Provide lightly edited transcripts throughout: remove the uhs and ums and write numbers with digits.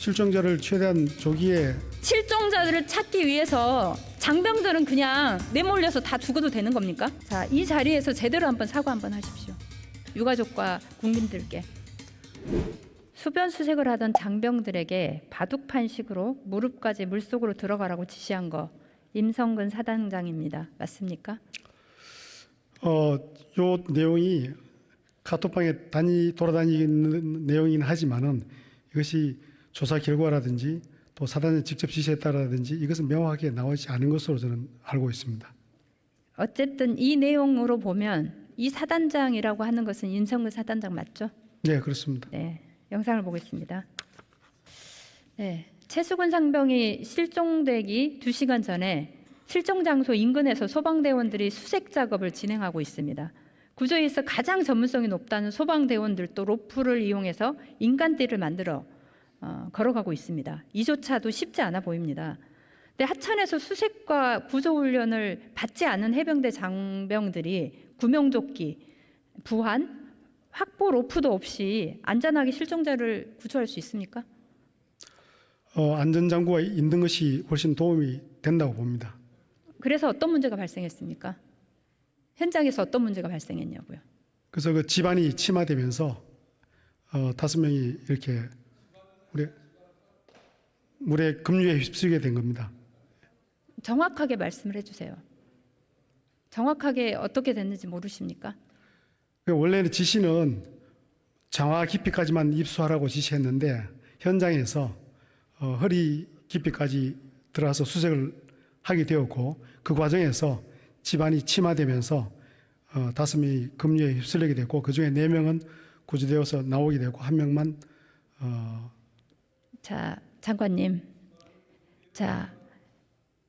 실종자를 최대한 조기에 실종자들을 찾기 위해서 장병들은 그냥 내몰려서 다 죽어도 되는 겁니까? 자, 이 자리에서 제대로 한번 사과 한번 하십시오. 유가족과 국민들께. 수변 수색을 하던 장병들에게 바둑판식으로 무릎까지 물속으로 들어가라고 지시한 거 임성근 사단장입니다. 맞습니까? 요 내용이 카톡방에 돌아다니는 내용이긴 하지만은 이것이 조사 결과라든지 또 사단의 직접 지시했다라든지 이것은 명확하게 나오지 않은 것으로 저는 알고 있습니다. 어쨌든 이 내용으로 보면 이 사단장이라고 하는 것은 임성근 사단장 맞죠? 네, 그렇습니다. 네, 영상을 보겠습니다. 네, 최수근 상병이 실종되기 2시간 전에 실종 장소 인근에서 소방대원들이 수색 작업을 진행하고 있습니다. 구조에 있어 가장 전문성이 높다는 소방대원들도 로프를 이용해서 인간띠를 만들어 걸어가고 있습니다. 이조차도 쉽지 않아 보입니다. 근데 하천에서 수색과 구조훈련을 받지 않은 해병대 장병들이 구명조끼, 부한, 확보 로프도 없이 안전하게 실종자를 구조할 수 있습니까? 안전장구가 있는 것이 훨씬 도움이 된다고 봅니다. 그래서 어떤 문제가 발생했습니까? 현장에서 어떤 문제가 발생했냐고요? 그래서 그 집안이 침하되면서 5명이 이렇게 물에 급류에 휩쓸게 된 겁니다. 정확하게 말씀을 해주세요. 정확하게 어떻게 됐는지 모르십니까? 원래는 지시는 장화 깊이까지만 입수하라고 지시했는데 현장에서 허리 깊이까지 들어가서 수색을 하게 되었고 그 과정에서 집안이 침하되면서 5명이 급류에 휩쓸리게 됐고 그중에 4명은 구조되어서 나오게 되고 1명만 자, 장관님. 자,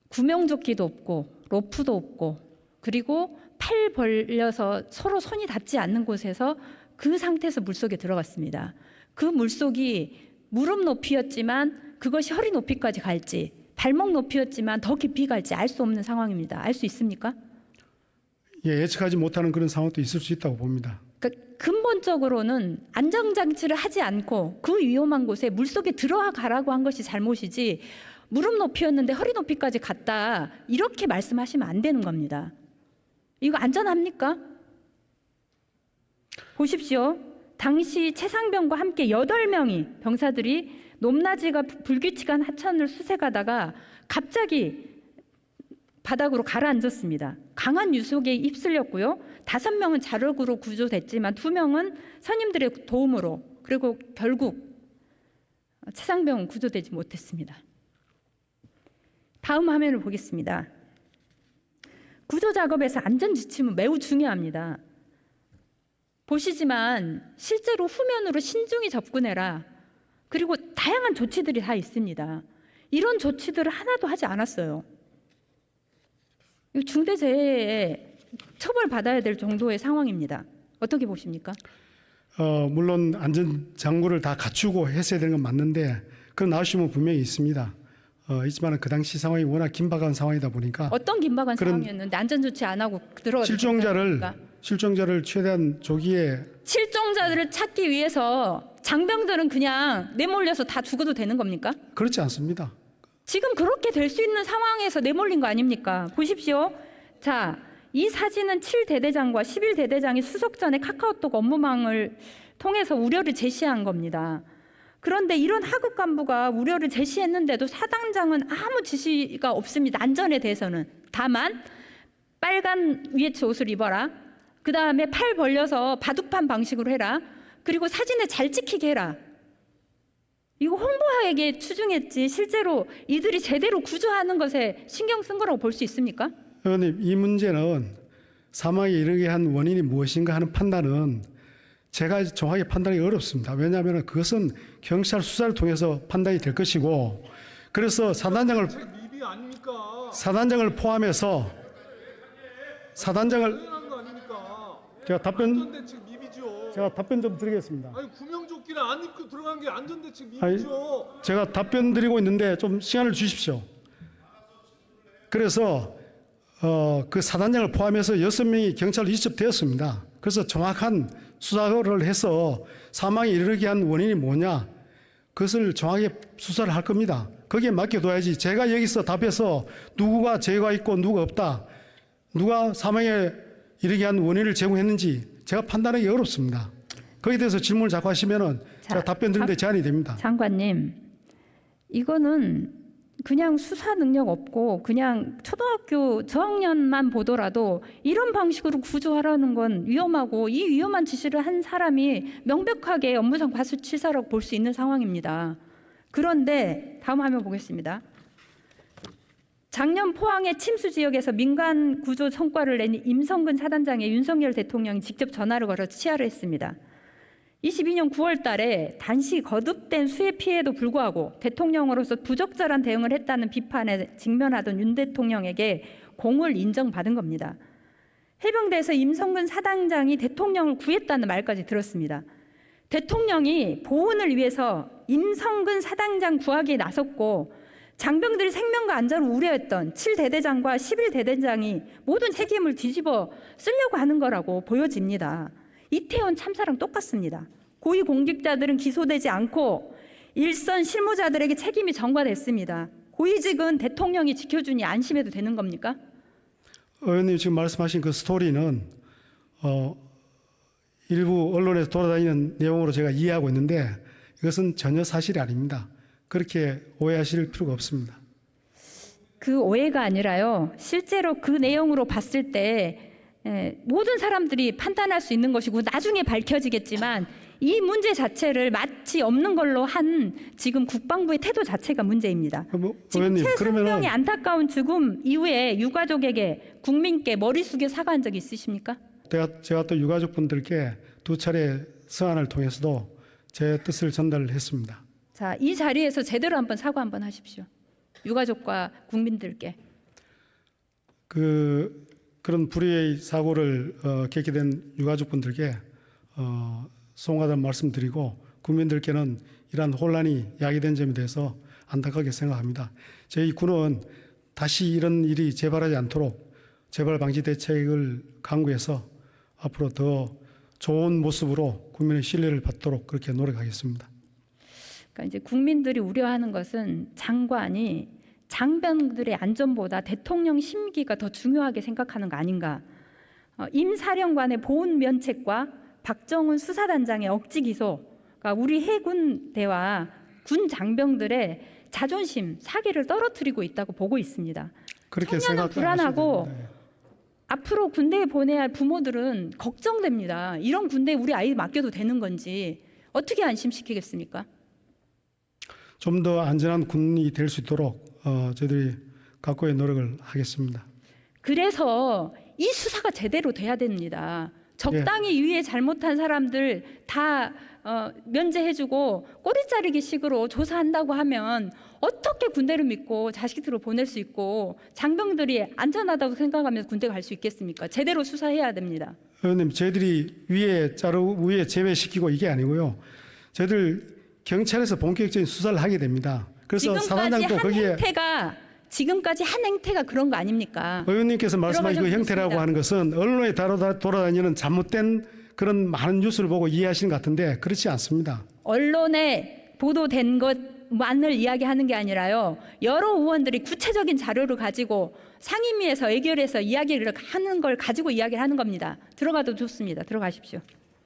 구명조끼도 없고 로프도 없고 그리고 팔 벌려서 서로 손이 닿지 않는 곳에서 그 상태에서 물속에 들어갔습니다. 그 물속이 무릎 높이였지만 그것이 허리 높이까지 갈지 발목 높이였지만 더 깊이 갈지 알 수 없는 상황입니다. 알 수 있습니까? 예, 예측하지 못하는 그런 상황도 있을 수 있다고 봅니다. 그러니까 근본적으로는 안전장치를 하지 않고 그 위험한 곳에 물속에 들어가라고 한 것이 잘못이지 무릎 높이였는데 허리 높이까지 갔다 이렇게 말씀하시면 안 되는 겁니다. 이거 안전합니까? 보십시오. 당시 최상병과 함께 8명이 병사들이 높낮이가 불규칙한 하천을 수색하다가 갑자기 바닥으로 가라앉았습니다. 강한 유속에 휩쓸렸고요. 5명은 자력으로 구조됐지만 2명은 선임들의 도움으로 그리고 결국 최상병은 구조되지 못했습니다. 다음 화면을 보겠습니다. 구조 작업에서 안전 지침은 매우 중요합니다. 보시지만 실제로 후면으로 신중히 접근해라. 그리고 다양한 조치들이 다 있습니다. 이런 조치들을 하나도 하지 않았어요. 중대재해에 처벌받아야 될 정도의 상황입니다. 어떻게 보십니까? 물론 안전장구를 다 갖추고 했어야 되는 건 맞는데 그런 아쉬움은 분명히 있습니다. 있지만 그 당시 상황이 워낙 긴박한 상황이다 보니까 어떤 긴박한 상황이었는데 안전조치 안 하고 들어가서 실종자를 최대한 조기에 실종자들을 찾기 위해서 장병들은 그냥 내몰려서 다 죽어도 되는 겁니까? 그렇지 않습니다. 지금 그렇게 될 수 있는 상황에서 내몰린 거 아닙니까? 보십시오. 자, 이 사진은 7대대장과 11대대장이 수속 전에 카카오톡 업무망을 통해서 우려를 제시한 겁니다. 그런데 이런 하급 간부가 우려를 제시했는데도 사단장은 아무 지시가 없습니다. 안전에 대해서는. 다만 빨간 위에치 옷을 입어라. 그 다음에 팔 벌려서 바둑판 방식으로 해라. 그리고 사진을 잘 찍히게 해라. 이거 홍보하게 추중했지 실제로 이들이 제대로 구조하는 것에 신경 쓴 거라고 볼 수 있습니까? 의원님, 이 문제는 사망에 이르게 한 원인이 무엇인가 하는 판단은 제가 정확하게 판단하기 어렵습니다. 왜냐하면 그것은 경찰 수사를 통해서 판단이 될 것이고 그래서 사단장을 포함해서 제가 답변 좀 드리겠습니다. 아니 구명조끼를 안 입고 들어간 게 안전대책 미비죠. 제가 답변 드리고 있는데 좀 시간을 주십시오. 그래서 그 사단장을 포함해서 6명이 경찰로 이첩되었습니다. 그래서 정확한 수사를 해서 사망에 이르게 한 원인이 뭐냐 그것을 정확하게 수사를 할 겁니다. 거기에 맡겨둬야지 제가 여기서 답해서 누구가 죄가 있고 누가 없다, 누가 사망에 이르게 한 원인을 제공했는지 제가 판단하기 어렵습니다. 거기에 대해서 질문을 자꾸 하시면은 제가 답변 드리는데 제한이 됩니다. 장관님, 이거는 그냥 수사 능력 없고 그냥 초등학교 저학년만 보더라도 이런 방식으로 구조하라는 건 위험하고, 이 위험한 지시를 한 사람이 명백하게 업무상 과실치사라고 볼 수 있는 상황입니다. 그런데 다음 화면 보겠습니다. 작년 포항의 침수 지역에서 민간 구조 성과를 낸 임성근 사단장에 윤석열 대통령이 직접 전화를 걸어 치하를 했습니다. 22년 9월 달에 단시 거듭된 수해 피해에도 불구하고 대통령으로서 부적절한 대응을 했다는 비판에 직면하던 윤 대통령에게 공을 인정받은 겁니다. 해병대에서 임성근 사단장이 대통령을 구했다는 말까지 들었습니다. 대통령이 보훈을 위해서 임성근 사단장 구하기에 나섰고, 장병들이 생명과 안전을 우려했던 7대대장과 11대대장이 모든 책임을 뒤집어 쓰려고 하는 거라고 보여집니다. 이태원 참사랑 똑같습니다. 고위 공직자들은 기소되지 않고 일선 실무자들에게 책임이 전가됐습니다. 고위직은 대통령이 지켜주니 안심해도 되는 겁니까? 의원님 지금 말씀하신 그 스토리는 일부 언론에서 돌아다니는 내용으로 제가 이해하고 있는데 이것은 전혀 사실이 아닙니다. 그렇게 오해하실 필요가 없습니다. 그 오해가 아니라요, 실제로 그 내용으로 봤을 때 모든 사람들이 판단할 수 있는 것이고 나중에 밝혀지겠지만 이 문제 자체를 마치 없는 걸로 한 지금 국방부의 태도 자체가 문제입니다. 지금 의원님, 최순명의 안타까운 죽음 이후에 유가족에게, 국민께 머리 숙여 사과한 적 있으십니까? 제가 또 유가족분들께 2차례 서한을 통해서도 제 뜻을 전달했습니다. 자, 이 자리에서 제대로 한번 사과 한번 하십시오. 유가족과 국민들께. 그런 불의의 사고를 겪게 된 유가족분들께 송하다는 말씀드리고, 국민들께는 이러한 혼란이 야기된 점에 대해서 안타깝게 생각합니다. 저희 군은 다시 이런 일이 재발하지 않도록 재발 방지 대책을 강구해서 앞으로 더 좋은 모습으로 국민의 신뢰를 받도록 그렇게 노력하겠습니다. 그러니까 이제 국민들이 우려하는 것은 장관이 장병들의 안전보다 대통령 심기가 더 중요하게 생각하는 거 아닌가. 임 사령관의 보훈 면책과 박정훈 수사단장의 억지 기소가 우리 해군대와 군 장병들의 자존심, 사기를 떨어뜨리고 있다고 보고 있습니다. 그렇게 청년은 불안하고 앞으로 군대에 보내야 할 부모들은 걱정됩니다. 이런 군대에 우리 아이 맡겨도 되는 건지 어떻게 안심시키겠습니까? 좀 더 안전한 군이 될 수 있도록 저희들이 각고의 노력을 하겠습니다. 그래서 이 수사가 제대로 돼야 됩니다. 적당히 위에 잘못한 사람들 다 면제해주고 꼬리 자르기 식으로 조사한다고 하면 어떻게 군대를 믿고 자식들을 보낼 수 있고 장병들이 안전하다고 생각하면서 군대 갈 수 있겠습니까? 제대로 수사해야 됩니다. 의원님, 저희들이 위에 제외시키고 이게 아니고요. 저희들 경찰에서 본격적인 수사를 하게 됩니다. 그래서 사단장도 거기에 지금까지 한 행태가 그런 거 아닙니까? 의원님께서 말씀하신 그 형태라고 하는 것은 언론에 돌아다니는 잘못된 그런 많은 뉴스를 보고 이해하시는 것 같은데 그렇지 않습니다. 언론에 보도된 것만을 이야기하는 게 아니라요, 여러 의원들이 구체적인 자료를 가지고 상임위에서 의결해서 이야기를 하는 걸 가지고 이야기를 하는 겁니다. 들어가도 좋습니다. 들어가십시오.